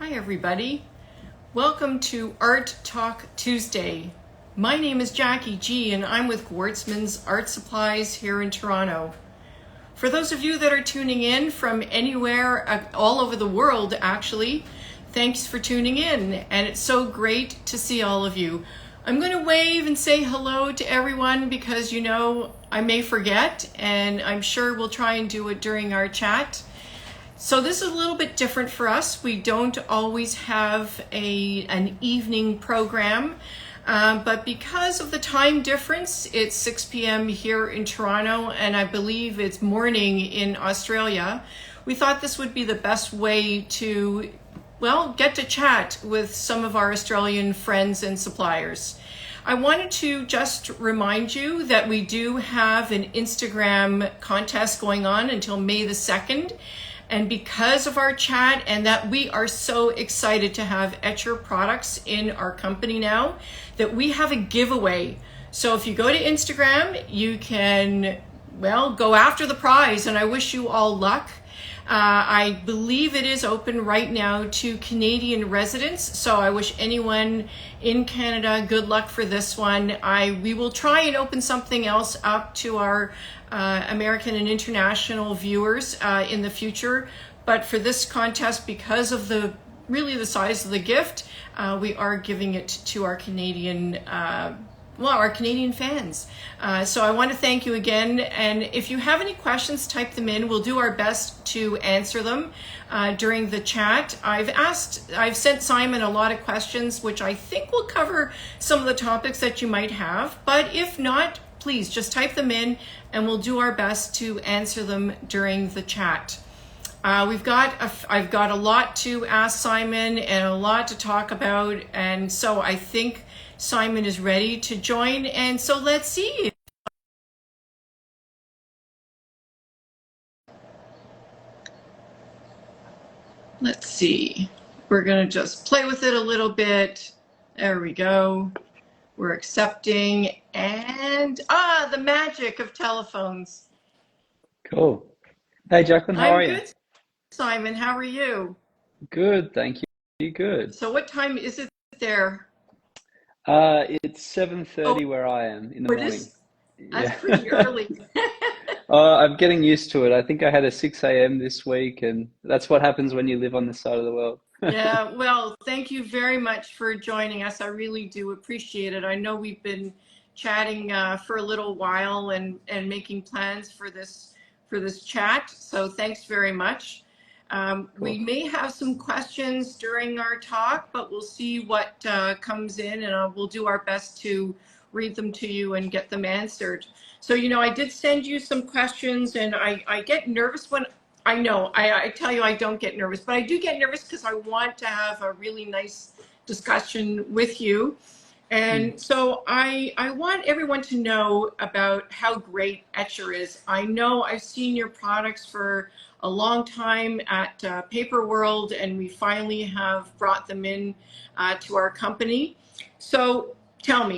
Hi everybody. Welcome to Art Talk Tuesday. My name is Jackie G and I'm with Gwartzman's Art Supplies here in Toronto. For those of you that are tuning in from anywhere, all over the world actually, thanks for tuning in, and it's so great to see all of you. I'm going to wave and say hello to everyone because I may forget, and I'm sure we'll try and do it during our chat. So this is a little bit different for us. We don't always have an evening program, but because of the time difference, it's 6 p.m. here in Toronto, and I believe it's morning in Australia. We thought this would be the best way to, get to chat with some of our Australian friends and suppliers. I wanted to just remind you that we do have an Instagram contest going on until May the 2nd. And because of our chat and that we are so excited to have Etchr products in our company now, that we have a giveaway. So if you go to Instagram, you can, go after the prize, and I wish you all luck. I believe it is open right now to Canadian residents, so I wish anyone in Canada good luck for this one. We will try and open something else up to our American and international viewers in the future, but for this contest, because of the size of the gift, we are giving it to our Canadian our Canadian fans. So I want to thank you again. And if you have any questions, type them in. We'll do our best to answer them during the chat. I've sent Simon a lot of questions, which I think will cover some of the topics that you might have. But if not, please just type them in and we'll do our best to answer them during the chat. I've got a lot to ask Simon and a lot to talk about. And so I think Simon is ready to join, and so let's see. Let's see. We're going to just play with it a little bit. There we go. We're accepting, and the magic of telephones. Cool. Hey, Jacqueline, how are you? I'm good, Simon. How are you? Good, thank you. Good. So what time is it there? It's 7:30 where I am in the morning. That's pretty early. I'm getting used to it. I think I had a 6 a.m. this week, and that's what happens when you live on this side of the world. Yeah, well, thank you very much for joining us. I really do appreciate it. I know we've been chatting for a little while and making plans for this chat. So thanks very much. Cool. We may have some questions during our talk, but we'll see what comes in, and we'll do our best to read them to you and get them answered. So, I did send you some questions, and I get nervous when I tell you I don't get nervous, but I do get nervous because I want to have a really nice discussion with you. And so I want everyone to know about how great Etchr is. I know I've seen your products for a long time at Paper World, and we finally have brought them in to our company. So tell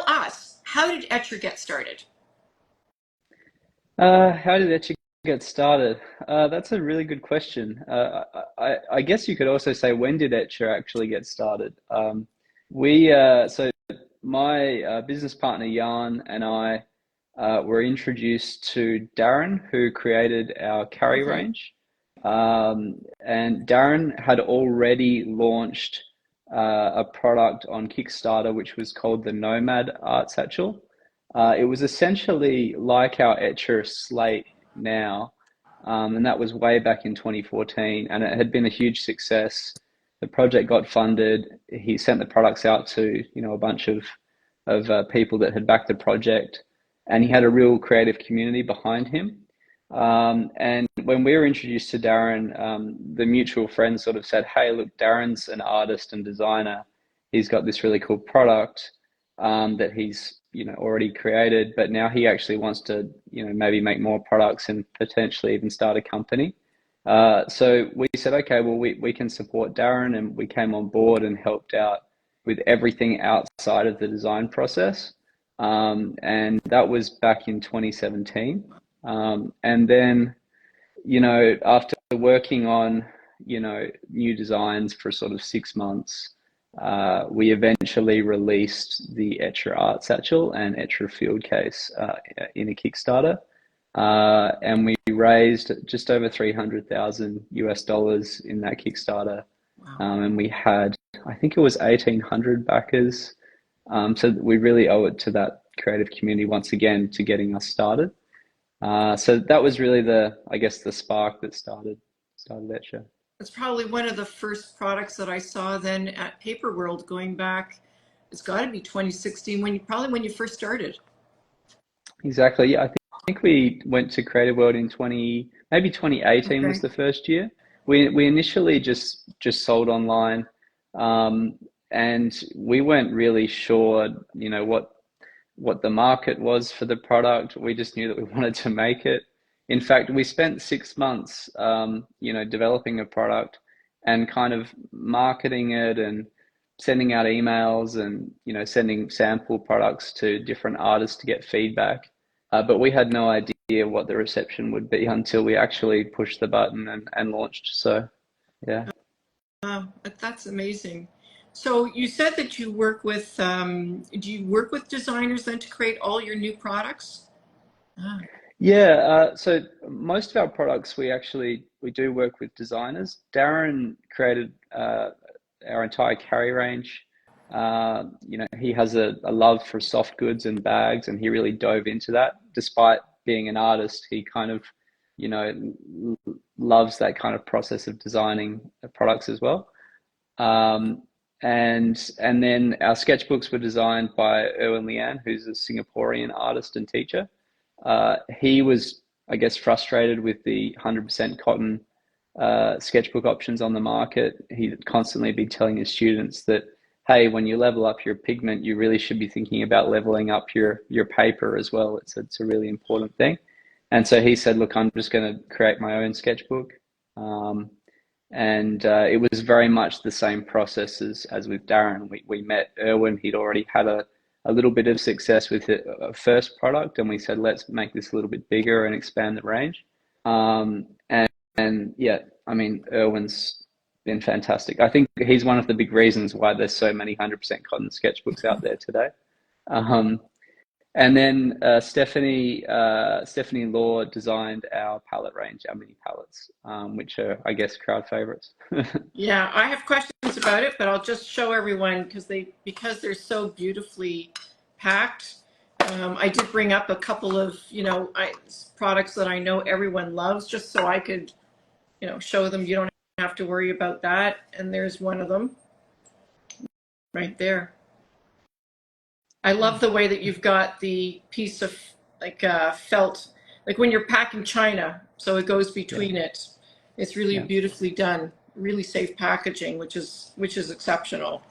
us, how did Etchr get started? How did Etchr get started? That's a really good question. I guess you could also say, when did Etchr actually get started? So my business partner Jan and I were introduced to Darren, who created our carry range. And Darren had already launched a product on Kickstarter, which was called the Nomad Art Satchel. It was essentially like our Etchr slate now, and that was way back in 2014, and it had been a huge success. The project got funded. He sent the products out to a bunch of people that had backed the project, and he had a real creative community behind him. And when we were introduced to Darren, the mutual friend sort of said, "Hey, look, Darren's an artist and designer. He's got this really cool product that he's already created, but now he actually wants to maybe make more products and potentially even start a company." So we said, okay, well, we can support Darren, and we came on board and helped out with everything outside of the design process. And that was back in 2017. And then, after working on new designs for sort of 6 months. We eventually released the Etchr Art Satchel and Etchr Field Case in a Kickstarter. And we raised just over 300,000 US dollars in that Kickstarter. Wow. And we had, I think it was 1,800 backers. So we really owe it to that creative community once again to getting us started. So that was really I guess the spark that started Etchr. It's probably one of the first products that I saw then at Paper World going back. It's got to be 2016 when you first started. Exactly. Yeah, I think we went to Creative World in maybe 2018 was Okay. the first year. We initially just sold online, um, and we weren't really sure, what the market was for the product. We just knew that we wanted to make it. In fact, we spent 6 months, developing a product and kind of marketing it and sending out emails and, sending sample products to different artists to get feedback. But we had no idea what the reception would be until we actually pushed the button and launched. So, yeah. That's amazing. So you said that you work with, do you work with designers then to create all your new products? Ah, Yeah, so most of our products we do work with designers. Darren created our entire carry range. He has a love for soft goods and bags, and he really dove into that. Despite being an artist, he kind of, loves that kind of process of designing products as well. Um, and then our sketchbooks were designed by Erwin Lian, who's a Singaporean artist and teacher. He was, I guess, frustrated with the 100% cotton sketchbook options on the market. He'd constantly be telling his students that, hey, when you level up your pigment, you really should be thinking about leveling up your paper as well. It's a really important thing. And so he said, look, I'm just going to create my own sketchbook. Um, and it was very much the same process as with Darren. We met Erwin. He'd already had a little bit of success with a first product, and we said, let's make this a little bit bigger and expand the range. And yeah, I mean, Erwin's been fantastic. I think he's one of the big reasons why there's so many 100% cotton sketchbooks out there today. Um, and then Stephanie Law designed our palette range, our mini palettes, which are, I guess, crowd favorites. yeah, I have questions about it, but I'll just show everyone because they're so beautifully packed. I did bring up a couple of, products that I know everyone loves, just so I could, show them. You don't have to worry about that. And there's one of them right there. I love the way that you've got the piece of like felt, like when you're packing china, so it goes Yeah, between it. It's really yeah. beautifully done, really safe packaging, which is exceptional.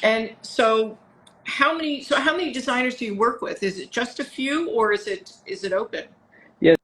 And so how many designers do you work with? Is it just a few, or is it open? Yeah,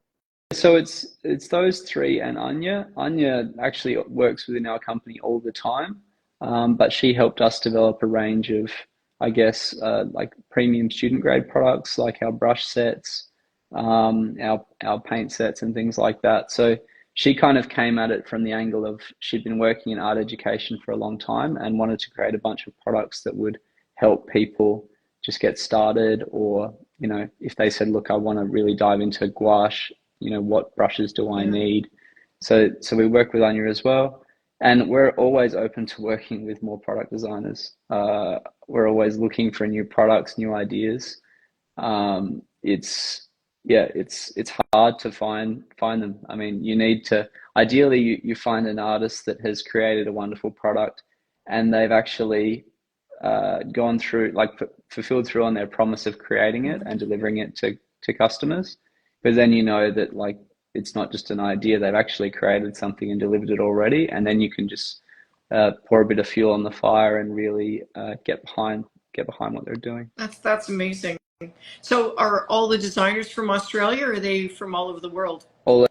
so it's those three and Anya. Anya actually works within our company all the time, but she helped us develop a range of, I guess, like premium student grade products, like our brush sets, our paint sets, and things like that. So she kind of came at it from the angle of she'd been working in art education for a long time and wanted to create a bunch of products that would help people just get started, or if they said, look, I want to really dive into gouache, what brushes do I Yeah. need? So we work with Anya as well, and we're always open to working with more product designers. We're always looking for new products, new ideas. It's Yeah, it's hard to find them. I mean, you need to ideally you find an artist that has created a wonderful product, and they've actually gone through, like, fulfilled through on their promise of creating it and delivering it to customers, because then that, like, it's not just an idea, they've actually created something and delivered it already, and then you can just pour a bit of fuel on the fire and really get behind what they're doing. That's amazing. So are all the designers from Australia, or are they from all over the world? All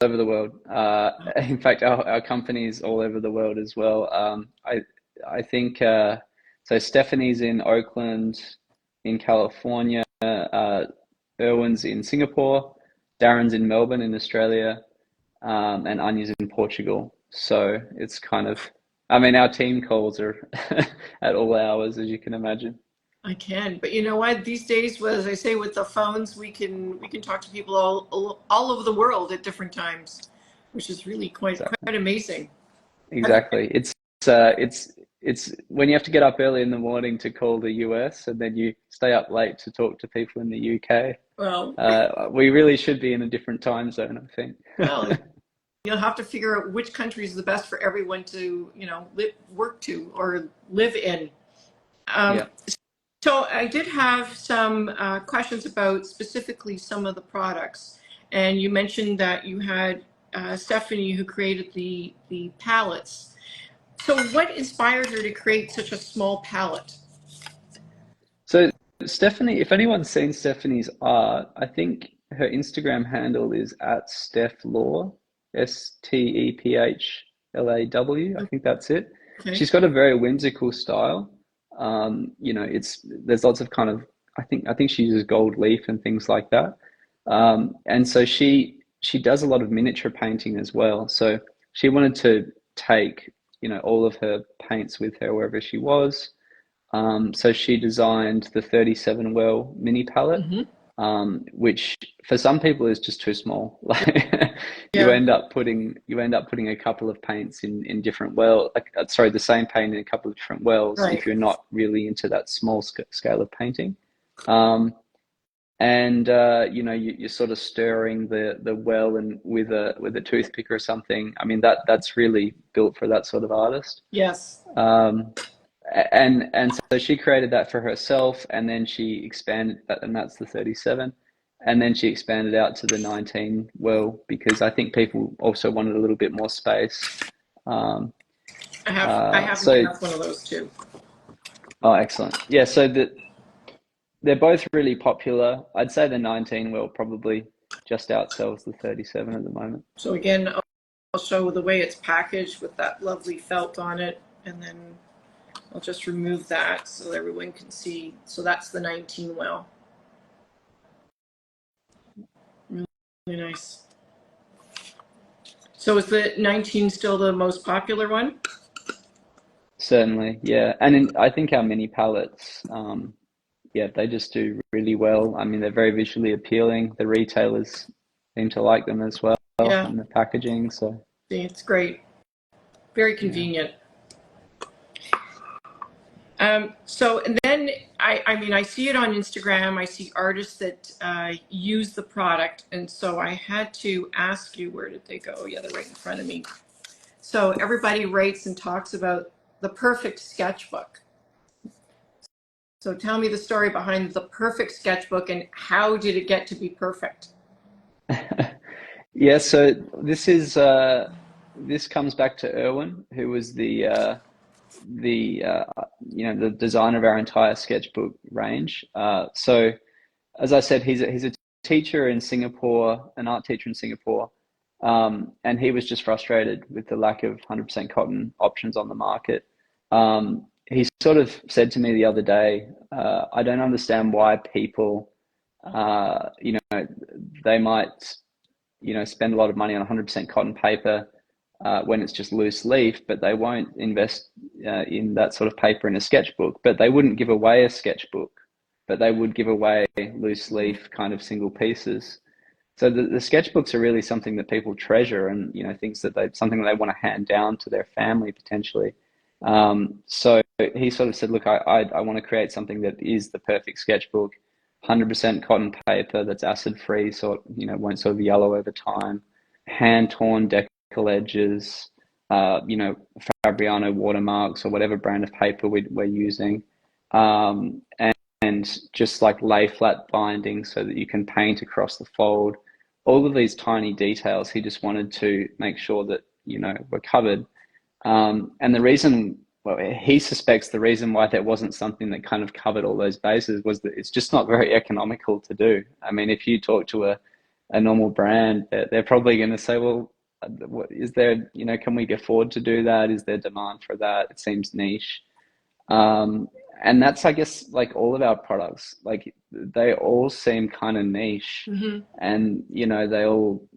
over the world. In fact, our company is all over the world as well. I think so. Stephanie's in Oakland, in California. Erwin's in Singapore. Darren's in Melbourne, in Australia. and onions in Portugal. So it's kind of, I mean, our team calls are at all hours, as you can imagine. I can, but you know what? These days, well, as I say, with the phones, we can talk to people all over the world at different times, which is really quite amazing. Have you, Exactly. It's when you have to get up early in the morning to call the US and then you stay up late to talk to people in the UK. well, We really should be in a different time zone, I think. well, you'll have to figure out which country is the best for everyone to, work to or live in. Um, Yeah. so I did have some questions about specifically some of the products, and you mentioned that you had Stephanie who created the palettes. So what inspired her to create such a small palette? So Stephanie, if anyone's seen Stephanie's art, I think her Instagram handle is at Steph Law, Stephlaw. I think that's it. Okay. She's got a very whimsical style. It's there's lots of kind of I think she uses gold leaf and things like that. And so she does a lot of miniature painting as well. So she wanted to take, all of her paints with her wherever she was. So she designed the 37 well mini palette, Hmm. which for some people is just too small. Like you Yeah. end up putting a couple of paints in different sorry, the same paint in a couple of different wells Right. if you're not really into that small scale of painting. Um, and you're sort of stirring the well and with a toothpick or something. I mean that's really built for that sort of artist. Yes. Um, and so she created that for herself, and then she expanded that, and that's the 37. And then she expanded out to the 19 well because I think people also wanted a little bit more space. Um, I happen to so have one of those too. oh, excellent. Yeah, so they're both really popular. I'd say the 19 well probably just outsells the 37 at the moment. So again, I'll show the way it's packaged with that lovely felt on it, and then I'll just remove that so everyone can see. So that's the 19 well. Really, really nice. So is the 19 still the most popular one? Certainly, yeah. And I think our mini palettes, yeah, they just do really well. I mean, they're very visually appealing. The retailers seem to like them as well, Yeah, and the packaging. So, it's great. Very yeah. convenient. So and then I mean, I see it on Instagram. I see artists that use the product, and so I had to ask you, where did they go? Yeah, they're right in front of me. So everybody writes and talks about the perfect sketchbook. So tell me the story behind the perfect sketchbook and how did it get to be perfect? Yeah, so this comes back to Erwin, who was the designer of our entire sketchbook range. So as I said, he's a teacher in Singapore, an art teacher in Singapore, and he was just frustrated with the lack of 100% cotton options on the market. He sort of said to me the other day, I don't understand why people, they might, spend a lot of money on 100% cotton paper when it's just loose leaf, but they won't invest in that sort of paper in a sketchbook. But they wouldn't give away a sketchbook, but they would give away loose leaf kind of single pieces. So the sketchbooks are really something that people treasure, and things that something that they want to hand down to their family potentially. So he sort of said, look, I want to create something that is the perfect sketchbook, 100% cotton paper that's acid free, so it won't sort of yellow over time, hand torn decal edges, Fabriano watermarks or whatever brand of paper we're using, and just like lay flat binding so that you can paint across the fold. All of these tiny details, he just wanted to make sure that were covered. And the reason, well, he suspects the reason why there wasn't something that kind of covered all those bases was that it's just not very economical to do. I mean, if you talk to a normal brand, they're probably going to say, well, what is there, can we afford to do that? Is there demand for that? It seems niche. And that's, I guess, like all of our products, like they all seem kind of niche, Mm-hmm. and they all,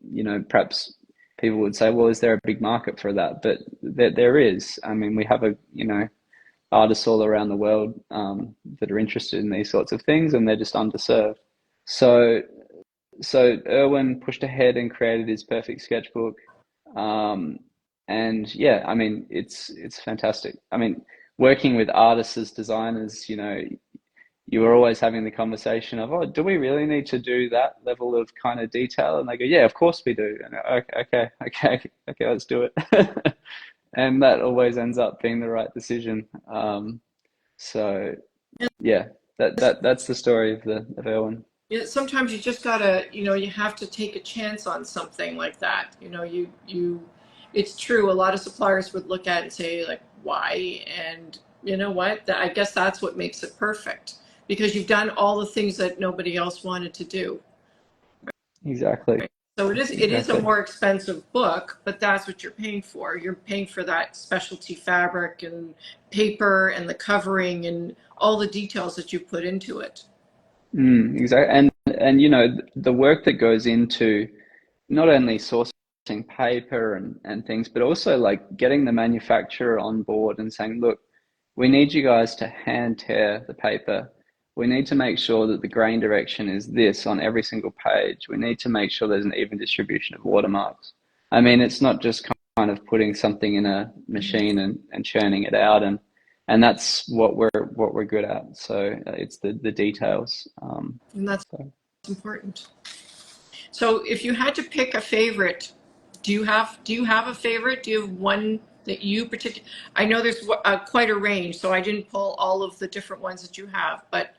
perhaps people would say, well, is there a big market for that? But there is. I mean, we have artists all around the world that are interested in these sorts of things, and they're just underserved. So Erwin pushed ahead and created his perfect sketchbook. And yeah, I mean, it's fantastic. I mean, working with artists as designers, you were always having the conversation of, oh, do we really need to do that level of kind of detail? And they go, yeah, of course we do. And okay, let's do it. And that always ends up being the right decision. So yeah, that's the story of Erwin. Yeah, sometimes you just gotta, you have to take a chance on something like that. It's true. A lot of suppliers would look at it and say, like, why? And you know what? I guess that's what makes it perfect, because you've done all the things that nobody else wanted to do. Exactly. Right? So it is a Exactly. more expensive book, but that's what you're paying for. You're paying for that specialty fabric and paper and the covering and all the details that you put into it. Exactly. And the work that goes into not only sourcing paper and things, but also like getting the manufacturer on board and saying, look, we need you guys to hand tear the paper. We need to make sure that the grain direction is this on every single page. We need to make sure there's an even distribution of watermarks. I mean, it's not just kind of putting something in a machine and churning it out, and that's what we're good at. So it's the details. And that's So. important. So if you had to pick a favorite, do you have a favorite? Do you have one that you particularly? I know there's quite a range, so I didn't pull all of the different ones that you have, but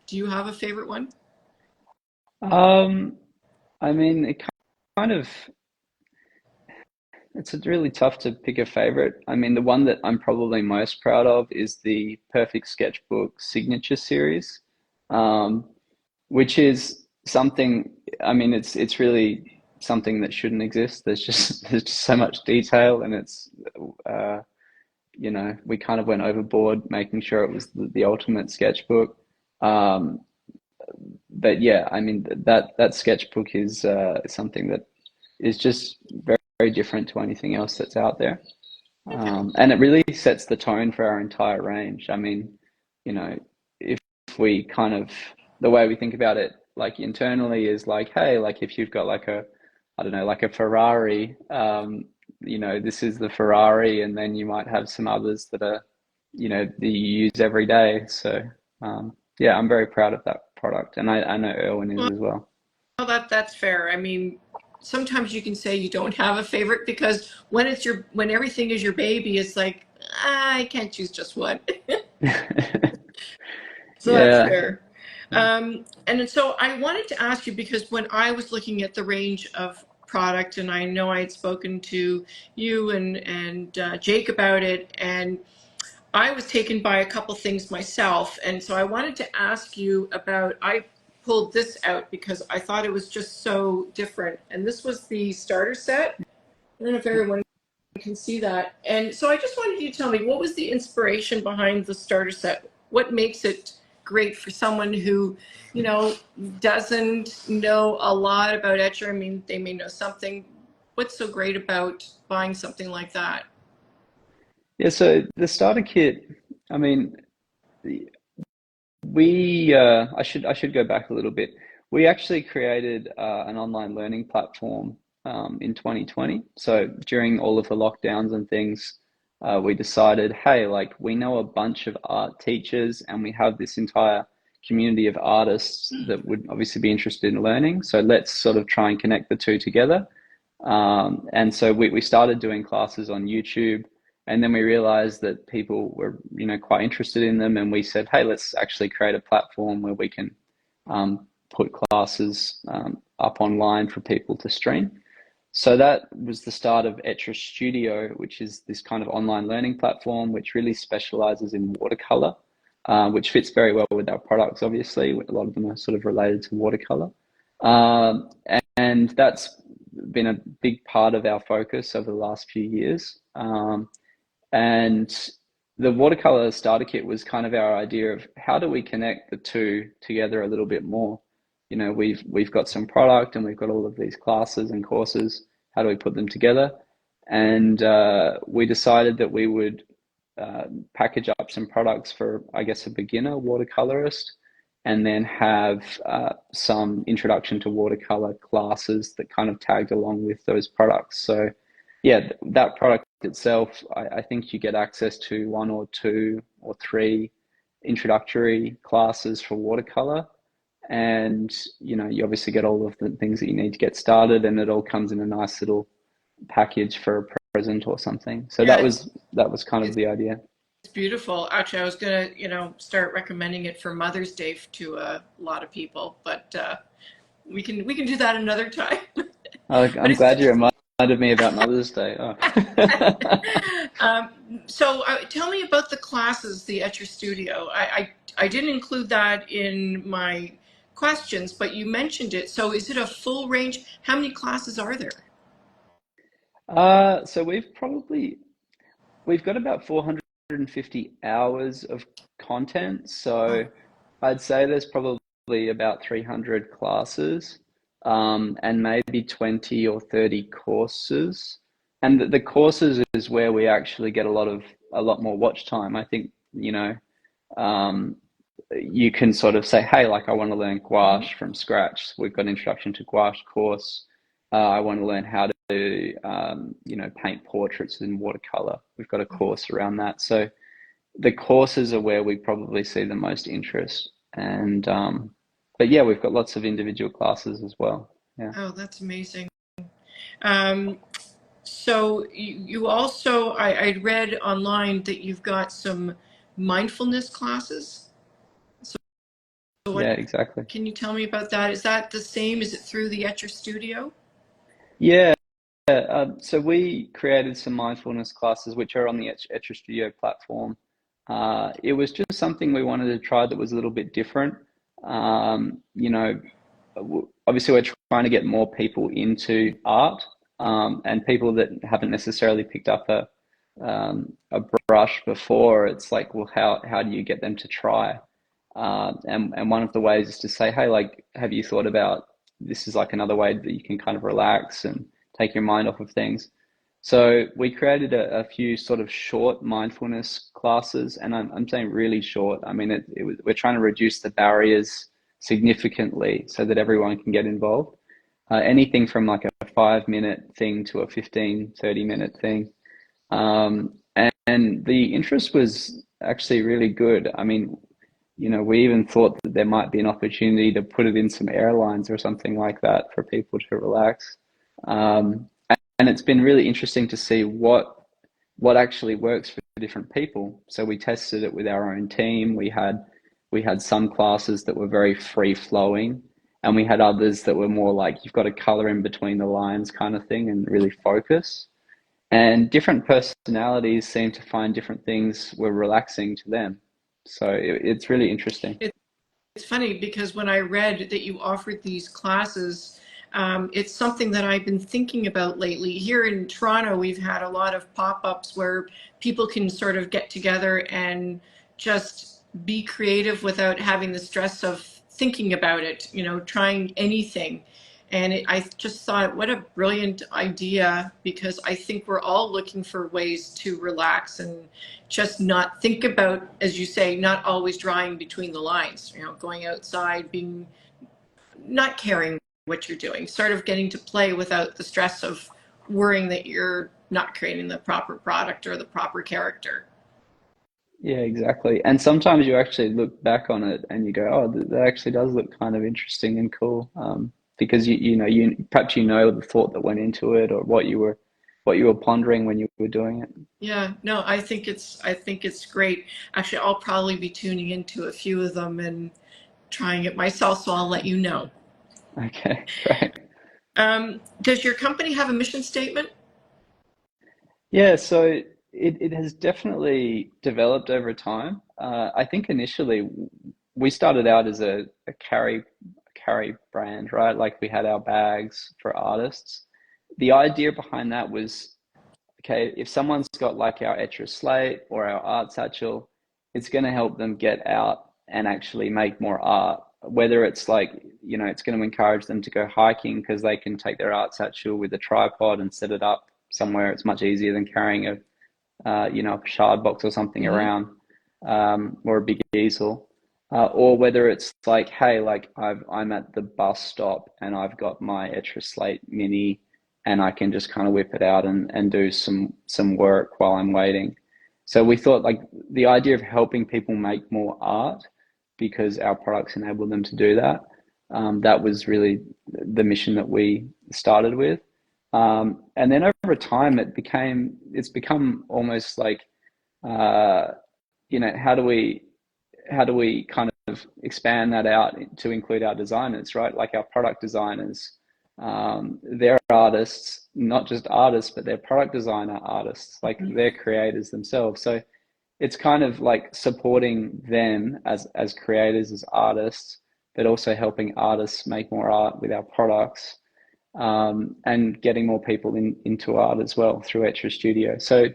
do you have a favorite one? Um, I mean, kind of, it's really tough to pick a favorite. I mean, the one that I'm probably most proud of is the Perfect Sketchbook Signature Series, um, which is something, I mean, it's really something that shouldn't exist. There's just so much detail, and uh, we kind of went overboard making sure it was the ultimate sketchbook. Um, but yeah, I mean, that sketchbook is something that is just very, very different to anything else that's out there. Okay. And it really sets the tone for our entire range. I mean, you know, if we kind of, the way we think about it, like internally is like, hey, like if you've got like I don't know, like a Ferrari, this is the Ferrari, and then you might have some others that are, that you use every day. So, yeah, I'm very proud of that product, and I know Erwin is Well, as well. that's fair. I mean, sometimes you can say you don't have a favorite because when everything is your baby, it's like, I can't choose just one. So that's Yeah. fair. And so I wanted to ask you, because when I was looking at the range of product, and I know I had spoken to you and Jake about it, and I was taken by a couple things myself, and so I wanted to ask you about. I pulled this out because I thought it was just so different, and this was the starter set. I don't know if everyone can see that, and so I just wanted you to tell me, what was the inspiration behind the starter set? What makes it great for someone who, you know, doesn't know a lot about Etchr? I mean, they may know something. What's so great about buying something like that? Yeah, so the starter kit, I mean, I should go back a little bit. We actually created an online learning platform in 2020. So during all of the lockdowns and things, we decided, hey, like we know a bunch of art teachers, and we have this entire community of artists that would obviously be interested in learning. So let's sort of try and connect the two together. And so we started doing classes on YouTube, and then we realized that people were, quite interested in them. And we said, hey, let's actually create a platform where we can put classes up online for people to stream. So that was the start of Etchr Studio, which is this kind of online learning platform, which really specializes in watercolor, which fits very well with our products, obviously. A lot of them are sort of related to watercolor. Um, and that's been a big part of our focus over the last few years. And the watercolor starter kit was kind of our idea of how do we connect the two together a little bit more. We've got some product, and we've got all of these classes and courses. how do we put them together? And we decided that we would package up some products for, I guess, a beginner watercolorist, and then have some introduction to watercolor classes that kind of tagged along with those products. So yeah, that product itself, I think you get access to one or two or three introductory classes for watercolor. And you obviously get all of the things that you need to get started, and it all comes in a nice little package for a present or something. So Yeah, that was kind of it's the idea. it's beautiful. Actually, I was gonna, start recommending it for Mother's Day to a lot of people, but we can do that another time. But I'm it's glad you reminded me about Mother's Day. Oh. um, so tell me about the classes, the Etcher Studio. I didn't include that in my questions, but you mentioned it. So is it a full range? How many classes are there? So we've got about 450 hours of content. So Oh, I'd say there's probably about 300 classes, and maybe 20 or 30 courses. And the courses is where we actually get a lot more watch time. I think, um, you can sort of say, hey, like I want to learn mhm. gouache from scratch. We've got an introduction to gouache course. I want to learn how to, paint portraits in watercolor. We've got a course around that. So the courses are where we probably see the most interest. And, but yeah, we've got lots of individual classes as well. Yeah. Oh, that's amazing. Um, so you also, I'd read online that you've got some mindfulness classes. So Yeah, what exactly. can you tell me about that? Is that the same? Is it through the Etcher Studio? Yeah. So we created some mindfulness classes, which are on the Etcher Studio platform. It was just something we wanted to try that was a little bit different. Um, you know, Obviously we're trying to get more people into art, and people that haven't necessarily picked up a brush before. It's like, well, how do you get them to try? And one of the ways is to say, hey, like, have you thought about this is like another way that you can kind of relax and take your mind off of things. So we created a few sort of short mindfulness classes, and I'm saying really short. I mean, we're trying to reduce the barriers significantly so that everyone can get involved. Anything from like a 5 minute thing to a 15, 30 minute thing. And the interest was actually really good. I mean, we even thought that there might be an opportunity to put it in some airlines or something like that for people to relax. And it's been really interesting to see what actually works for different people. So we tested it with our own team. We had some classes that were very free flowing, and we had others that were more like you've got to color in between the lines kind of thing and really focus. And different personalities seem to find different things were relaxing to them. So it's really interesting. It's funny because when I read that you offered these classes, it's something that I've been thinking about lately. Here in Toronto, we've had a lot of pop-ups where people can sort of get together and just be creative without having the stress of thinking about it, trying anything. And I just thought, what a brilliant idea, because I think we're all looking for ways to relax and just not think about, as you say, not always drawing between the lines, going outside, being, not caring what you're doing, sort of getting to play without the stress of worrying that you're not creating the proper product or the proper character. Yeah, exactly. And sometimes you actually look back on it and you go, oh, that actually does look kind of interesting and cool. Because you perhaps the thought that went into it, or what you were pondering when you were doing it. Yeah, no, I think it's great. Actually, I'll probably be tuning into a few of them and trying it myself, so I'll let you know. Okay, great. Does your company have a mission statement? Yeah, so it has definitely developed over time. I think initially we started out as a carry brand, right? Like we had our bags for artists. The idea behind that was, okay, if someone's got like our Etcher slate or our art satchel, it's going to help them get out and actually make more art. Whether it's like, it's going to encourage them to go hiking because they can take their art satchel with a tripod and set it up somewhere. It's much easier than carrying a shard box or something Mm-hmm. around, or a big easel. Or whether it's like, hey, like I'm at the bus stop and I've got my Etchr Slate Mini and I can just kind of whip it out and do some work while I'm waiting. So we thought like the idea of helping people make more art because our products enable them to do that. That was really the mission that we started with. And then over time, it's become almost like, uh, how do we kind of expand that out to include our designers, right? Like our product designers, they're artists, not just artists, but they're product designer artists, like they're creators themselves. So it's kind of like supporting them as creators, as artists, but also helping artists make more art with our products, and getting more people into art as well through Etchr Studio. So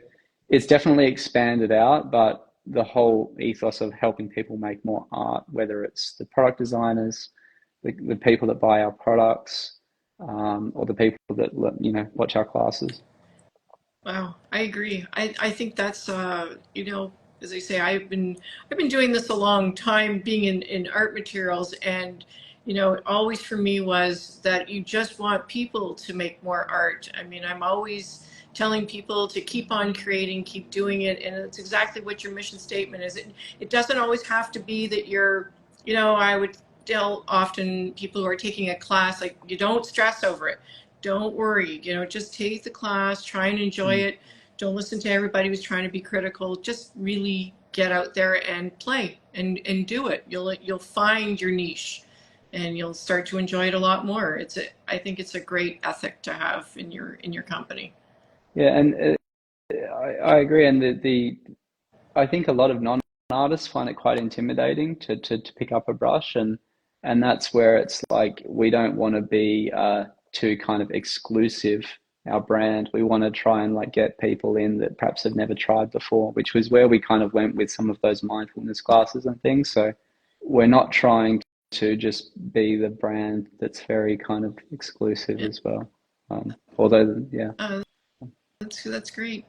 it's definitely expanded out, but the whole ethos of helping people make more art, whether it's the product designers, the people that buy our products, or the people that watch our classes. Wow, I agree. I think that's as I say, I've been doing this a long time, being in art materials, and always for me was that you just want people to make more art. I mean, I'm always telling people to keep on creating, keep doing it, and it's exactly what your mission statement is. It doesn't always have to be that I would tell often people who are taking a class, like, you don't stress over it. Don't worry, just take the class, try and enjoy Mm. it. Don't listen to everybody who's trying to be critical. Just really get out there and play and do it. You'll find your niche and you'll start to enjoy it a lot more. I think it's a great ethic to have in your company. Yeah, and I agree. And I think a lot of non-artists find it quite intimidating to pick up a brush, and that's where it's like we don't want to be too kind of exclusive our brand. We want to try and like get people in that perhaps have never tried before, which was where we kind of went with some of those mindfulness classes and things. So we're not trying to just be the brand that's very kind of exclusive Yeah. as well. Although, yeah. Uh, that's great.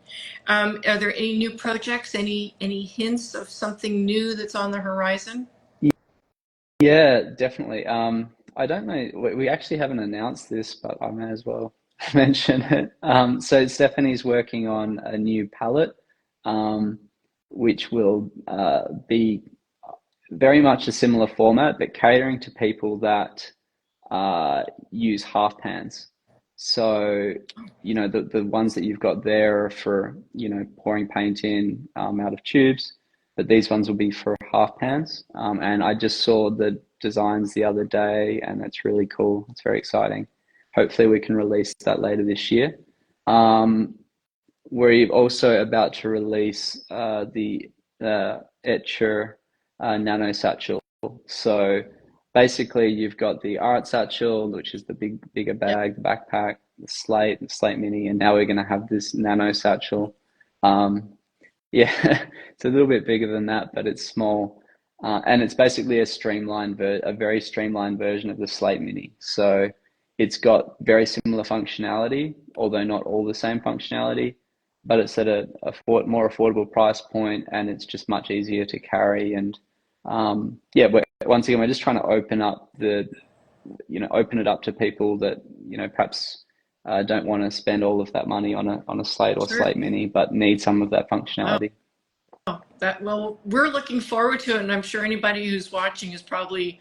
Are there any new projects? Any hints of something new that's on the horizon? Yeah, definitely. I don't know. We actually haven't announced this, but I may as well mention it. So Stephanie's working on a new palette, um, which will be very much a similar format, but catering to people that use half pans. So, the ones that you've got there are for, pouring paint in out of tubes, but these ones will be for half pans. And I just saw the designs the other day, and it's really cool. It's very exciting. Hopefully, we can release that later this year. Um, we're also about to release the Etchr Nano Satchel. So basically, you've got the art satchel, which is the bigger Yep. bag, the backpack, the Slate Mini, and now we're going to have this Nano Satchel. Um, yeah, it's a little bit bigger than that, but it's small, and it's basically a very streamlined version of the Slate Mini. So it's got very similar functionality, although not all the same functionality, but it's at a more affordable price point, and it's just much easier to carry. And yeah, once again, we're just trying to open it up to people that perhaps don't want to spend all of that money on a Slate or Sure. Slate Mini, but need some of that Wow. functionality. Well, we're looking forward to it, and I'm sure anybody who's watching is probably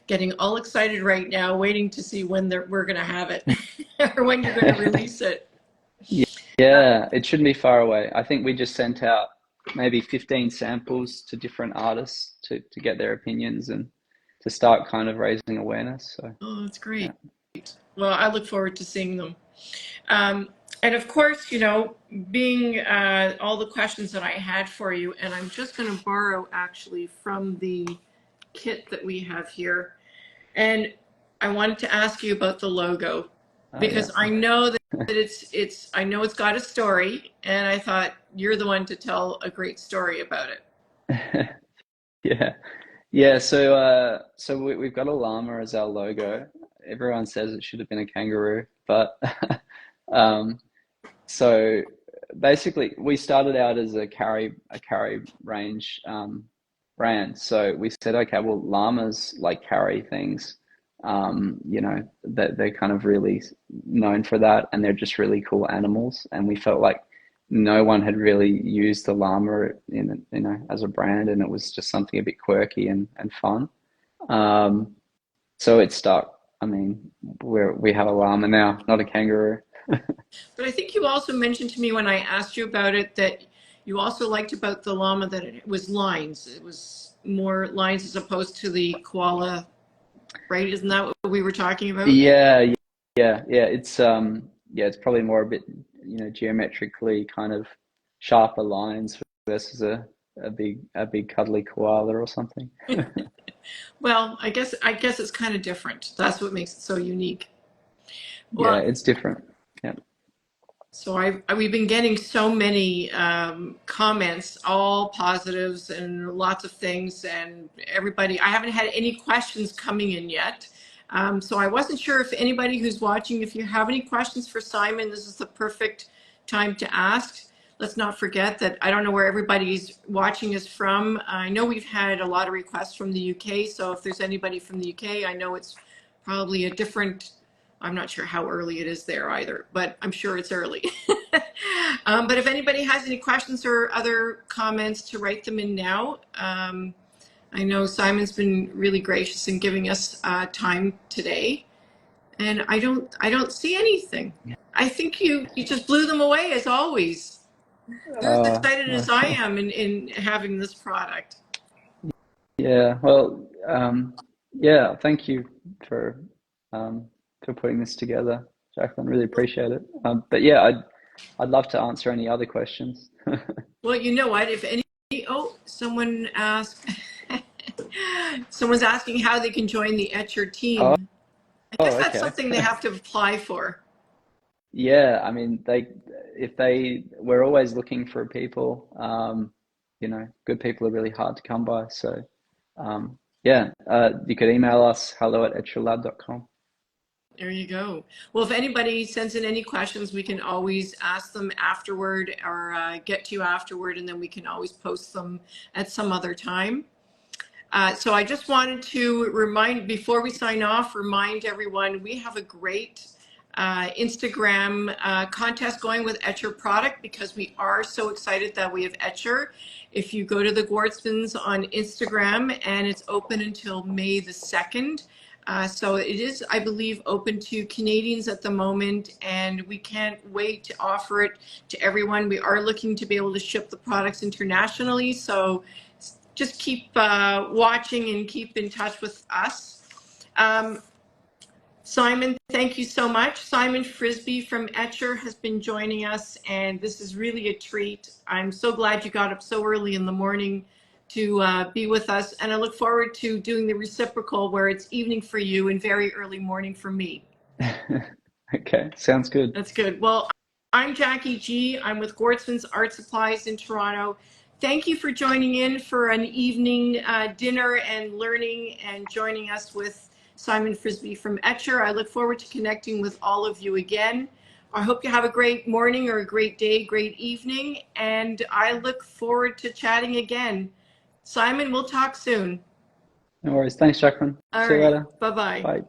getting all excited right now, waiting to see when we're going to have it or when you're going to release it. Uh, Yeah, it shouldn't be far away. I think we just sent out maybe 15 samples to different artists to get their opinions and to start kind of raising awareness. So oh, that's yeah. great. Well, I look forward to seeing them. Um, and of course, being all the questions that I had for you, and I'm just going to borrow actually from the kit that we have here. And I wanted to ask you about the logo Oh yeah. because I know that I know it's got a story, and I thought you're the one to tell a great story about it. Yeah. Yeah, so we've got a llama as our logo. Everyone says it should have been a kangaroo, but um, so basically we started out as a carry range brand. So we said, okay, well, llamas like carry things. That they're kind of really known for that, and they're just really cool animals. And we felt like no one had really used the llama as a brand, and it was just something a bit quirky and fun. Um, so it stuck. I mean, we have a llama now, not a kangaroo. But I think you also mentioned to me when I asked you about it that you also liked about the llama that it was lines. It was more lines as opposed to the koala, right? Isn't that what we were talking about? Yeah, yeah. It's probably more a bit, geometrically kind of sharper lines versus a big cuddly koala or something. Well, I guess it's kind of different. That's what makes it so unique. Yeah, Well, it's different. Yeah. so we've been getting so many comments, all positives and lots of things, and everybody. I haven't had any questions coming in yet, so I wasn't sure if anybody who's watching, if you have any questions for Simon, this is the perfect time to ask. Let's not forget that I don't know where everybody's watching us from. I know we've had a lot of requests from the UK, so if there's anybody from the UK, I know it's probably a different. I'm not sure how early it is there either, but I'm sure it's early. But if anybody has any questions or other comments, to write them in now. I know Simon's been really gracious in giving us time today, and I don't see anything. I think you just blew them away as always. They're as excited as I Well, am in having this product. yeah. Well, yeah. Thank you for um, for putting this together, Jacqueline. Really appreciate it. But yeah, I'd love to answer any other questions. Well, you know what? If any, oh, someone asked, someone's asking how they can join the Etchr Oh, team. I guess oh, that's okay. something they have to apply for. Yeah, I mean, we're always looking for people. Good people are really hard to come by. So, yeah, you could email us hello@etchrlab.com. There you go. Well, if anybody sends in any questions, we can always ask them afterward or get to you afterward, and then we can always post them at some other time. So I just wanted to before we sign off, remind everyone we have a great Instagram contest going with Etchr product because we are so excited that we have Etchr. If you go to the Gwartzmans on Instagram, and it's open until May the 2nd. So it is, I believe, open to Canadians at the moment, and we can't wait to offer it to everyone. We are looking to be able to ship the products internationally, so just keep watching and keep in touch with us. Simon, thank you so much. Simon Frisby from Etchr has been joining us, and this is really a treat. I'm so glad you got up so early in the morning to be with us, and I look forward to doing the reciprocal where it's evening for you and very early morning for me. Okay, sounds good. That's good. Well, I'm Jackie G. I'm with Gwartzmans Art Supplies in Toronto. Thank you for joining in for an evening dinner and learning and joining us with Simon Frisby from Etchr. I look forward to connecting with all of you again. I hope you have a great morning or a great day, great evening, and I look forward to chatting again. Simon, we'll talk soon. No worries. Thanks, Jacqueline. All See you right. later. Bye-bye. Bye.